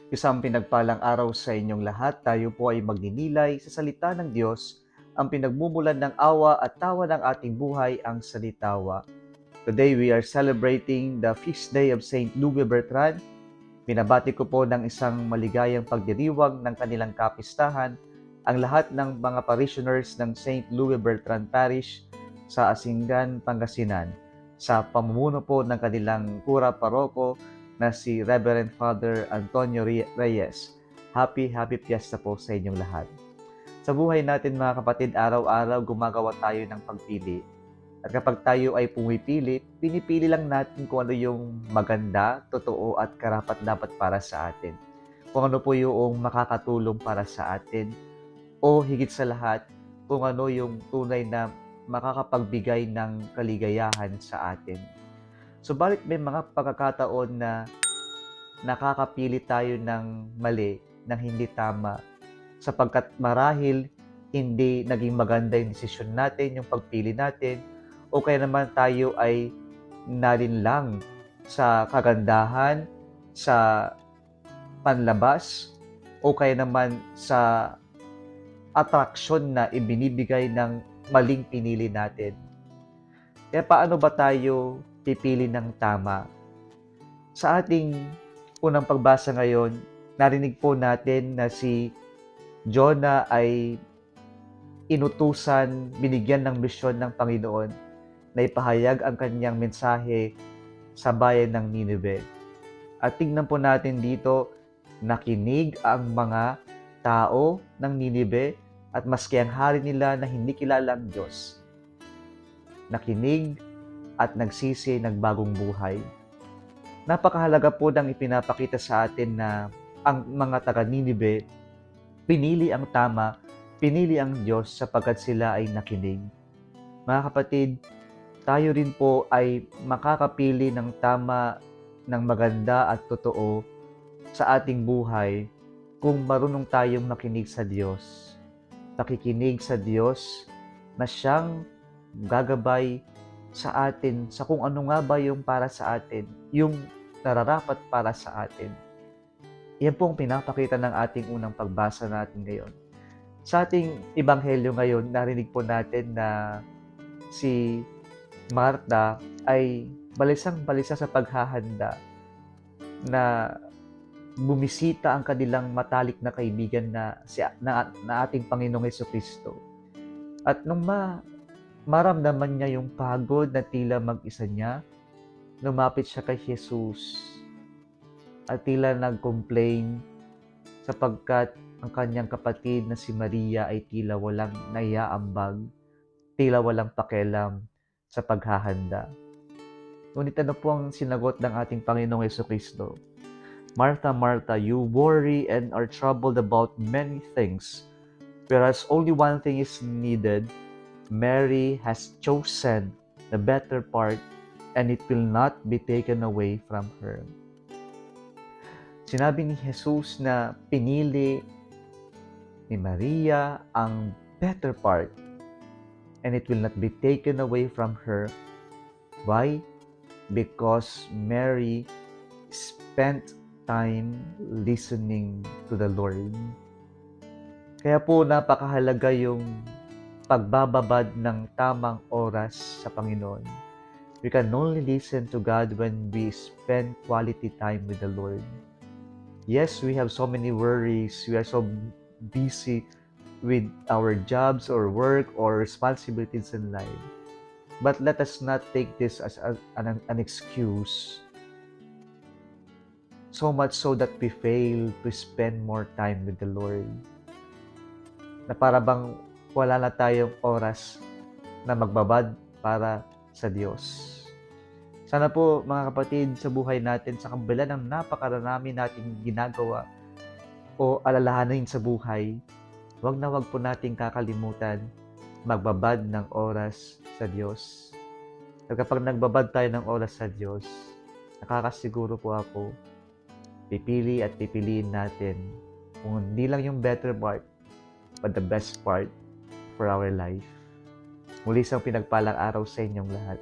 Isang pinagpalang araw sa inyong lahat. Tayo po ay magninilay sa salita ng Diyos, ang pinagmumulan ng awa at tawa ng ating buhay, ang salitawa. Today we are celebrating the feast day of Saint Louis Bertrand. Binabati ko po ng isang maligayang pagdiriwang ng kanilang kapistahan ang lahat ng mga parishioners ng Saint Louis Bertrand Parish sa Asingan, Pangasinan, sa pamumuno po ng kanilang kura paroko na si Reverend Father Antonio Reyes. Happy Fiesta po sa inyong lahat. Sa buhay natin mga kapatid, araw-araw gumagawa tayo ng pagpili. At kapag tayo ay pumipili, pinipili lang natin kung ano yung maganda, totoo at karapat-dapat para sa atin. Kung ano po yung makakatulong para sa atin o higit sa lahat, kung ano yung tunay na makakapagbigay ng kaligayahan sa atin. Subalit may mga pagkakataon na nakakapili tayo ng mali, ng hindi tama, sapagkat marahil hindi naging maganda yung desisyon natin, yung pagpili natin, o kaya naman tayo ay nalinlang sa kagandahan, sa panlabas, o kaya naman sa atraksyon na ibinibigay ng maling pinili natin. Kaya paano ba tayo pipili ng tama? Sa ating unang pagbasa ngayon, narinig po natin na si Jonah ay inutusan, binigyan ng misyon ng Panginoon na ipahayag ang kanyang mensahe sa bayan ng Nineveh. At tingnan po natin dito, nakinig ang mga tao ng Nineveh at maski ang hari nila na hindi kilala ang Diyos, nakinig at nagsisi, nagbagong buhay. Napakahalaga po ng ipinapakita sa atin na ang mga taga-Nineveh pinili ang tama, pinili ang Diyos sapagkat sila ay nakinig. Mga kapatid, tayo rin po ay makakapili ng tama, ng maganda at totoo sa ating buhay kung marunong tayong makinig sa Diyos. Nakikinig sa Diyos na siyang gagabay sa atin sa kung ano nga ba yung para sa atin, yung nararapat para sa atin. Yan po ang pinapakita ng ating unang pagbasa natin ngayon. Sa ating ebanghelyo ngayon, narinig po natin na si Marta ay balisang-balisa sa paghahanda na bumisita ang kanilang matalik na kaibigan na ating Panginoong Jesucristo. At nung maramdaman niya yung pagod na tila mag-isa niya, lumapit siya kay Jesus at tila nag-complain sapagkat ang kanyang kapatid na si Maria ay tila walang naiaambag, tila walang pakialam sa paghahanda. Ngunit ano po ang sinagot ng ating Panginoong Jesucristo? Martha, Martha, you worry and are troubled about many things, whereas only one thing is needed. Mary has chosen the better part, and it will not be taken away from her. Sinabi ni Jesus na pinili ni Maria ang better part, and it will not be taken away from her. Why? Because Mary spent time listening to the Lord. Kaya po napakahalaga yung pagbababad ng tamang oras sa Panginoon. We can only listen to God when we spend quality time with the Lord. Yes, we have so many worries. We are so busy with our jobs or work or responsibilities in life. But let us not take this as an excuse, so much so that we fail to spend more time with the Lord. Na para bang wala na tayong oras na magbabad para sa Diyos. Sana po mga kapatid, sa buhay natin, sa kabila ng napakarami nating ginagawa o alalahanin sa buhay, wag po nating kakalimutan magbabad ng oras sa Diyos. At kapag nagbabad tayo ng oras sa Diyos, nakakasiguro po ako, pipili at pipiliin natin kung hindi lang yung better part, but the best part for our life. Muli sa pinagpalang araw sa inyong lahat.